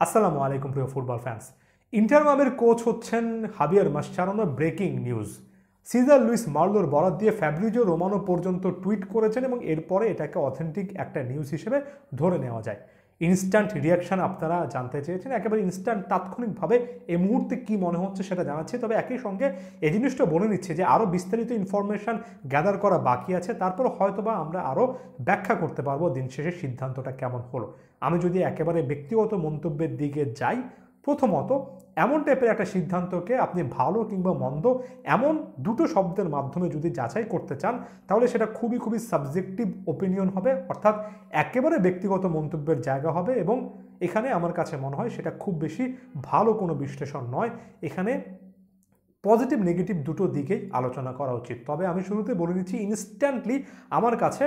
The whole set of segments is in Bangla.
আসসালামু আলাইকুম প্রিয় ফুটবল ফ্যান্স। ইন্টার মামির কোচ হচ্ছেন Javier Mascherano. Breaking news, Cesar Luis মার্লোর বরাত দিয়ে ফ্যাব্রিজো রোমানো পর্যন্ত টুইট করেছেন এবং এরপরে এটাকে অথেন্টিক একটা নিউজ হিসেবে ধরে নেওয়া যায়। ইনস্ট্যান্ট রিয়াকশান আপনারা জানতে চেয়েছেন, একেবারে ইনস্ট্যান্ট তাৎক্ষণিকভাবে এই মুহূর্তে কি মনে হচ্ছে সেটা জানাচ্ছি। তবে একই সঙ্গে এই জিনিসটা বলে নিচ্ছে যে আরও বিস্তারিত ইনফরমেশান গ্যাদার করা বাকি আছে, তারপর হয়তোবা আমরা আরও ব্যাখ্যা করতে পারবো দিন শেষে সিদ্ধান্তটা কেমন হলো। আমি যদি একেবারে ব্যক্তিগত মন্তব্যের দিকে যাই, প্রথমত এমন টাইপের একটা সিদ্ধান্তকে আপনি ভালো কিংবা মন্দ এমন দুটো শব্দের মাধ্যমে যদি যাচাই করতে চান, তাহলে সেটা খুবই খুবই সাবজেক্টিভ ওপিনিয়ন হবে, অর্থাৎ একেবারে ব্যক্তিগত মন্তব্যের জায়গা হবে। এবং এখানে আমার কাছে মনে হয় সেটা খুব বেশি ভালো কোনো বিশ্লেষণ নয়। এখানে পজিটিভ নেগেটিভ দুটো দিকেই আলোচনা করা উচিত। তবে আমি শুরুতে বলে নিচ্ছি, ইনস্ট্যান্টলি আমার কাছে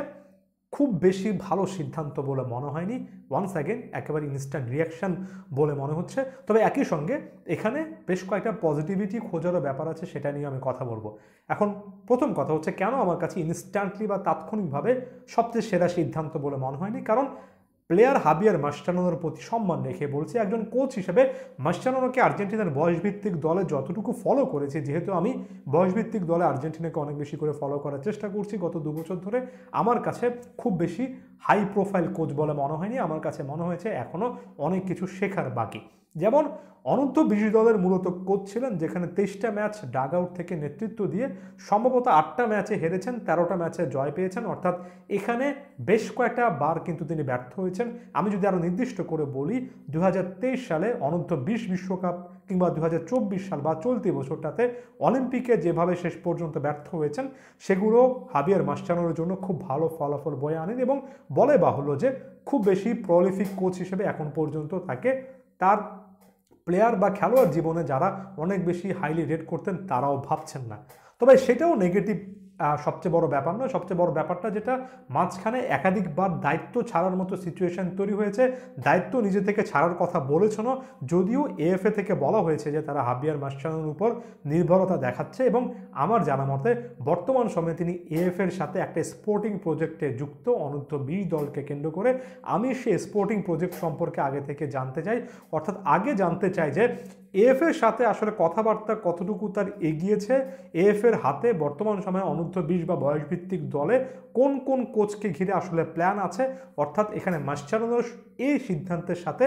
খুব বেশি ভালো সিদ্ধান্ত বলে মনে হয়নি। ওয়ান্স অ্যাগেন একেবারে ইনস্ট্যান্ট রিয়াকশান বলে মনে হচ্ছে। তবে একই সঙ্গে এখানে বেশ কয়েকটা পজিটিভিটি খোঁজারও ব্যাপার আছে, সেটা নিয়ে আমি কথা বলবো। এখন প্রথম কথা হচ্ছে, কেন আমার কাছে ইনস্ট্যান্টলি বা তাৎক্ষণিকভাবে সবচেয়ে সেরা সিদ্ধান্ত বলে মনে হয়নি। কারণ প্লেয়ার হাবিয়ার মাসচারানোর প্রতি সম্মান রেখে বলছি, একজন কোচ হিসেবে মাসচারানোকে আর্জেন্টিনার বয়সভিত্তিক দলে যতটুকু ফলো করেছি, যেহেতু আমি বয়সভিত্তিক দলে আর্জেন্টিনাকে অনেক বেশি করে ফলো করার চেষ্টা করছি গত 2 বছর ধরে, আমার কাছে খুব বেশি হাই প্রোফাইল কোচ বলে মনে হয়নি। আমার কাছে মনে হয়েছে এখনও অনেক কিছু শেখার বাকি। যেমন অনূর্ধ্ব-20 দলের মূলত কোচ ছিলেন, যেখানে 23টা ম্যাচ ডাগ আউট থেকে নেতৃত্ব দিয়ে সম্ভবত 8টা ম্যাচে হেরেছেন, 13টা ম্যাচে জয় পেয়েছেন, অর্থাৎ এখানে বেশ কয়েকটা বার কিন্তু তিনি ব্যর্থ হয়েছেন। আমি যদি আরও নির্দিষ্ট করে বলি, 2023 সালে অনূর্ধ্ব-20 বিশ্বকাপ কিংবা 2024 সাল বা চলতি বছরটাতে অলিম্পিকে যেভাবে শেষ পর্যন্ত ব্যর্থ হয়েছেন, সেগুলো হাবিয়ার মাসচারানোর জন্য খুব ভালো ফলাফল বয়ে আনেন। এবং বলে বাহুল্য যে খুব বেশি প্রলিফিক কোচ হিসেবে এখন পর্যন্ত তাকে তার প্লেয়ার বা খেলোয়াড় জীবনে যারা অনেক বেশি হাইলি রেট করতেন তারাও ভাবছেন না। তবে সেটাও নেগেটিভ সবচেয়ে বড় ব্যাপার নয়। সবচেয়ে বড় ব্যাপারটা যেটা, মাঝখানে একাধিকবার দায়িত্ব ছাড়ার মতো সিচুয়েশন তৈরি হয়েছে। দায়িত্ব নিজে থেকে ছাড়ার কথা বলেছিল, যদিও এএফএ থেকে বলা হয়েছে যে তারা হাবিয়ার মাসচারানোর উপর নির্ভরতা দেখাচ্ছে। এবং আমার জানা মতে বর্তমান সময়ে তিনি এএফএর সাথে একটা স্পোর্টিং প্রজেক্টে যুক্ত, অনূর্ধ্ব-20 দলকে কেন্দ্র করে। আমি সেই স্পোর্টিং প্রজেক্ট সম্পর্কে আগে থেকে জানতে চাই, অর্থাৎ আগে জানতে চাই যে এএফএর সাথে আসলে কথাবার্তা কতটুকু তার এগিয়েছে, এএফএর হাতে বর্তমান সময়ে অনূর্ধ্ব-20 বা বয়সভিত্তিক দলে কোন কোন কোচকে ঘিরে আসলে প্ল্যান আছে। অর্থাৎ এখানে মাসচারানোর এই সিদ্ধান্তের সাথে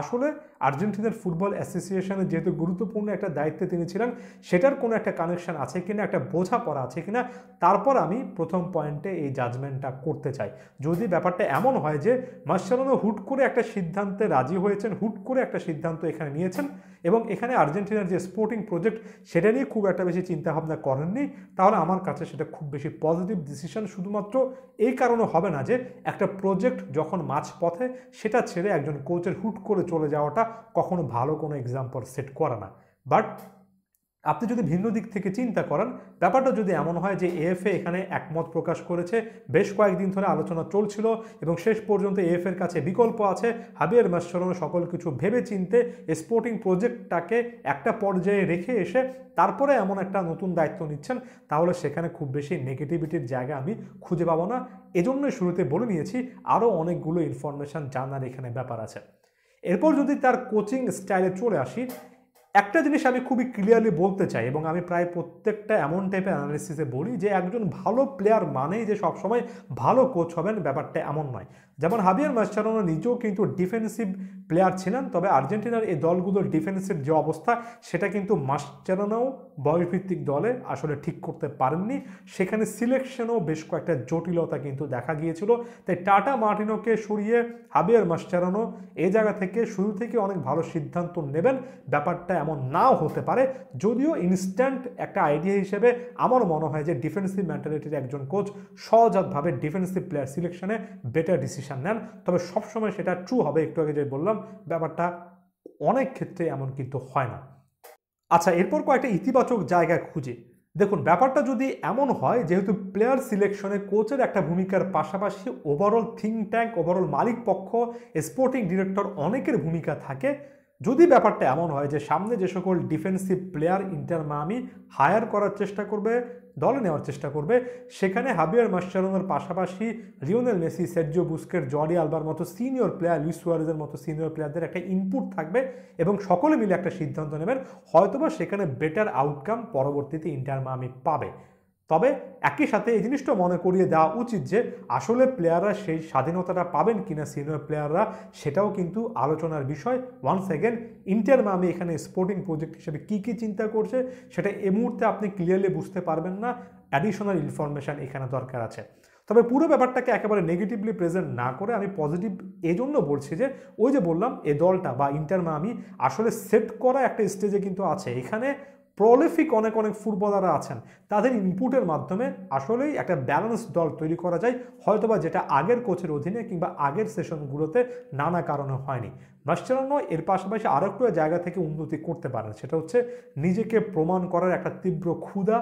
আসলে আর্জেন্টিনার ফুটবল অ্যাসোসিয়েশনের যেহেতু গুরুত্বপূর্ণ একটা দায়িত্বে তিনি ছিলেন, সেটার কোনো একটা কানেকশন আছে কিনা, একটা বোঝাপড়া আছে কিনা, তারপর আমি প্রথম পয়েন্টে এই জাজমেন্টটা করতে চাই। যদি ব্যাপারটা এমন হয় যে মাসচারানো হুট করে একটা সিদ্ধান্তে রাজি হয়েছেন, হুট করে একটা সিদ্ধান্ত এখানে নিয়েছেন এবং এখানে আর্জেন্টিনার যে স্পোর্টিং প্রজেক্ট সেটা নিয়ে খুব একটা বেশি চিন্তাভাবনা করেননি, তাহলে আমার কাছে সেটা খুব বেশি পজিটিভ ডিসিশন শুধুমাত্র এই কারণে হবে না যে একটা প্রজেক্ট যখন মাঝপথে সেটা ছেড়ে একজন কোচের হুট করে চলে যাওয়াটা কখনো ভালো কোনো এক্সাম্পল সেট করে না। বাট আপনি যদি ভিন্ন দিক থেকে চিন্তা করেন, ব্যাপারটা যদি এমন হয় যে এএফএ এখানে একমত প্রকাশ করেছে, বেশ কয়েকদিন ধরে আলোচনা চলছিল এবং শেষ পর্যন্ত এএফএর কাছে বিকল্প আছে, হাবিয়ার মাসচারানো সকল কিছু ভেবে চিনতে স্পোর্টিং প্রজেক্টটাকে একটা পর্যায়ে রেখে এসে তারপরে এমন একটা নতুন দায়িত্ব নিচ্ছেন, তাহলে সেখানে খুব বেশি নেগেটিভিটির জায়গা আমি খুঁজে পাবো না। এজন্যই শুরুতে বলে নিয়েছি আরও অনেকগুলো ইনফরমেশান জানার এখানে ব্যাপার আছে। এরপর যদি তার কোচিং স্টাইলে চলে আসি, একটা জিনিস আমি খুবই ক্লিয়ারলি বলতে চাই এবং আমি প্রায় প্রত্যেকটা এমন টাইপের অ্যানালিসিসে বলি যে একজন ভালো প্লেয়ার মানেই যে সবসময় ভালো কোচ হবেন, ব্যাপারটা এমন নয়। যেমন হাবিয়ার মাসচারানো নিজেও কিন্তু ডিফেন্সিভ প্লেয়ার ছিলেন, তবে আর্জেন্টিনার এই দলগুলোর ডিফেন্সের যে অবস্থা সেটা কিন্তু মাসচারানোও বয়সভিত্তিক দলে আসলে ঠিক করতে পারেননি। সেখানে সিলেকশনও বেশ কয়েকটা জটিলতা কিন্তু দেখা গিয়েছিল। তাই টাটা মার্টিনোকে সরিয়ে হাবিয়ার মাসচারানো এই জায়গা থেকে শুরু থেকে অনেক ভালো সিদ্ধান্ত নেবেন, ব্যাপারটা এমন নাও হতে পারে। যদিও ইনস্ট্যান্ট একটা আইডিয়া হিসেবে আমার মনে হয় যে ডিফেন্সিভ মেন্টালিটির একজন কোচ সহজাতভাবে ডিফেন্সিভ প্লেয়ার সিলেকশনে বেটার ডিসিশন নেন। তবে সবসময় সেটা ট্রু হবে, একটু আগে যে বললাম, ব্যাপারটা অনেক ক্ষেত্রে এমন কিন্তু হয় না। আচ্ছা, এরপর কয়েকটা ইতিবাচক জায়গায় খুঁজে দেখুন। ব্যাপারটা যদি এমন হয়, যেহেতু প্লেয়ার সিলেকশনে কোচের একটা ভূমিকার পাশাপাশি ওভারঅল থিঙ্ক ট্যাঙ্ক, ওভারঅল মালিক পক্ষ, স্পোর্টিং ডিরেক্টর অনেকের ভূমিকা থাকে, যদি ব্যাপারটা এমন হয় যে সামনে যে সকল defensive player Inter Miami hire করার চেষ্টা করবে, দলে নেওয়ার চেষ্টা করবে, সেখানে হাবিয়ার মাসচেরানোর পাশাপাশি লিওনেল মেসি, সের্জিও বুস্কেট, জর্ডি আলবার মতো সিনিয়র প্লেয়ার, লুইস সুয়ারেজের মতো সিনিয়র প্লেয়ারদের একটা ইনপুট থাকবে এবং সকলে মিলে একটা সিদ্ধান্ত নেবেন, হয়তোবা সেখানে বেটার আউটকাম পরবর্তীতে ইন্টার মায়ামি পাবে। তবে একই সাথে এই জিনিসটা মনে করিয়ে দেওয়া উচিত যে আসলে প্লেয়াররা সেই স্বাধীনতাটা পাবেন কিনা সিনিয়র প্লেয়াররা, সেটাও কিন্তু আলোচনার বিষয়। ওয়ান্স অ্যাগেন ইন্টার মায়ামি এখানে স্পোর্টিং প্রজেক্ট হিসেবে কী কী চিন্তা করছে সেটা এই মুহূর্তে আপনি ক্লিয়ারলি বুঝতে পারবেন না, অ্যাডিশনাল ইনফরমেশান এখানে দরকার আছে। তবে পুরো ব্যাপারটাকে একেবারে নেগেটিভলি প্রেজেন্ট না করে আমি পজিটিভ এই জন্য বলছি যে ওই যে বললাম এই দলটা বা ইন্টার মায়ামি আসলে সেট করা একটা স্টেজে কিন্তু আছে। এখানে প্রলিফিক অনেক ফুটবলাররা আছেন, তাদের ইনপুটের মাধ্যমে আসলেই একটা ব্যালেন্স দল তৈরি করা যায়, হয়তোবা যেটা আগের কোচের অধীনে কিংবা আগের সেশনগুলোতে নানা কারণে হয়নি। মাসচেরানো এর পাশাপাশি আরও একটু জায়গা থেকে উন্নতি করতে পারেন, সেটা হচ্ছে নিজেকে প্রমাণ করার একটা তীব্র ক্ষুধা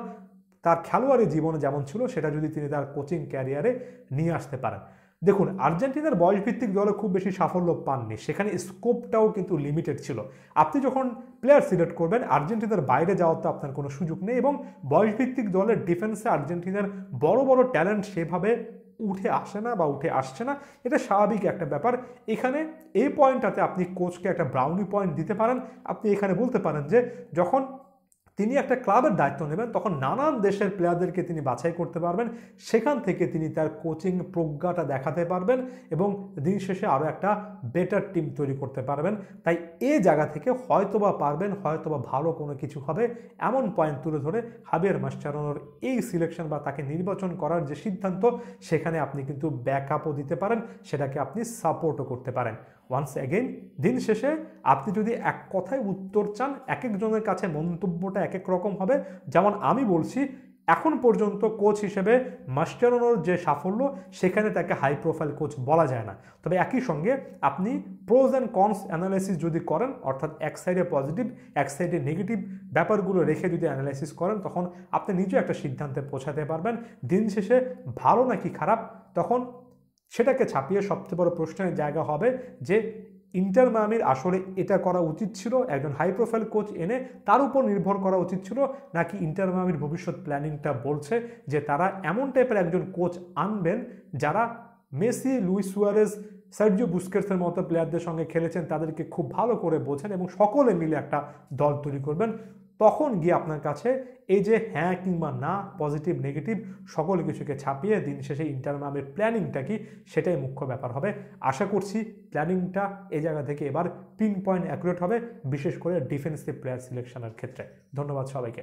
তার খেলোয়াড়ি জীবনে যেমন ছিল সেটা যদি তিনি তার কোচিং ক্যারিয়ারে নিয়ে আসতে পারেন। দেখুন, আর্জেন্টিনার বয়সভিত্তিক দলে খুব বেশি সাফল্য পাননি, সেখানে স্কোপটাও কিন্তু লিমিটেড ছিল। আপনি যখন প্লেয়ার সিলেক্ট করবেন আর্জেন্টিনার বাইরে যাওয়ার তো আপনার কোনো সুযোগ নেই, এবং বয়সভিত্তিক দলের ডিফেন্সে আর্জেন্টিনার বড় ট্যালেন্ট সেভাবে উঠে আসে না বা উঠে আসছে না, এটা স্বাভাবিক একটা ব্যাপার। এখানে এই পয়েন্টটাতে আপনি কোচকে একটা ব্রাউনি পয়েন্ট দিতে পারেন। আপনি এখানে বলতে পারেন যে যখন তিনি একটা ক্লাবের দায়িত্ব নেবেন তখন নানান দেশের প্লেয়ারদেরকে তিনি বাছাই করতে পারবেন, সেখান থেকে তিনি তার কোচিং প্রজ্ঞাটা দেখাতে পারবেন এবং দিন শেষে আরও একটা বেটার টিম তৈরি করতে পারবেন। তাই এই জায়গা থেকে হয়তোবা পারবেন, হয়তোবা ভালো কোনো কিছু হবে, এমন পয়েন্ট তুলে ধরে হাবিয়ার মাসচেরানোর এই সিলেকশন বা তাকে নির্বাচন করার যে সিদ্ধান্ত, সেখানে আপনি কিন্তু ব্যাকআপও দিতে পারেন, সেটাকে আপনি সাপোর্টও করতে পারেন। ওয়ান্স অ্যাগেন দিন শেষে আপনি যদি এক কথায় উত্তর চান, এক একজনের কাছে মন্তব্যটা এক এক রকম হবে। যেমন আমি বলছি, এখন পর্যন্ত কোচ হিসেবে মাসচেরানোর যে সাফল্য, সেখানে তাকে হাই প্রোফাইল কোচ বলা যায় না। তবে একই সঙ্গে আপনি প্রোজ অ্যান্ড কনস অ্যানালাইসিস যদি করেন, অর্থাৎ এক সাইডে পজিটিভ এক সাইডে নেগেটিভ ব্যাপারগুলো রেখে যদি অ্যানালাইসিস করেন, তখন আপনি নিজেও একটা সিদ্ধান্তে পৌঁছাতে পারবেন। দিন শেষে ভালো নাকি খারাপ, তখন সেটাকে ছাপিয়ে সবচেয়ে বড় প্রশ্নের জায়গা হবে যে ইন্টার মায়ামির আসলে এটা করা উচিত ছিল, একজন হাই প্রোফাইল কোচ এনে তার উপর নির্ভর করা উচিত ছিল, নাকি ইন্টার মায়ামির ভবিষ্যৎ প্ল্যানিংটা বলছে যে তারা এমন টাইপের একজন কোচ আনবেন যারা মেসি, লুইস সুয়ারেজ, সার্জিও বুস্কেটসের মতো প্লেয়ারদের সঙ্গে খেলেছেন, তাদেরকে খুব ভালো করে বোঝেন এবং সকলে মিলে একটা দল তৈরি করবেন। তখন গিয়ে আপনার কাছে এই যে হ্যাঁ কিংবা না, পজিটিভ নেগেটিভ সকল কিছুকে ছাপিয়ে দিন শেষে ইন্টার মায়ামির প্ল্যানিংটা কি, সেটাই মুখ্য ব্যাপার হবে। আশা করছি প্ল্যানিংটা এই জায়গা থেকে এবার পিন পয়েন্ট অ্যাকুরেট হবে, বিশেষ করে ডিফেন্সিভ প্লেয়ার সিলেকশনের ক্ষেত্রে। ধন্যবাদ সবাইকে।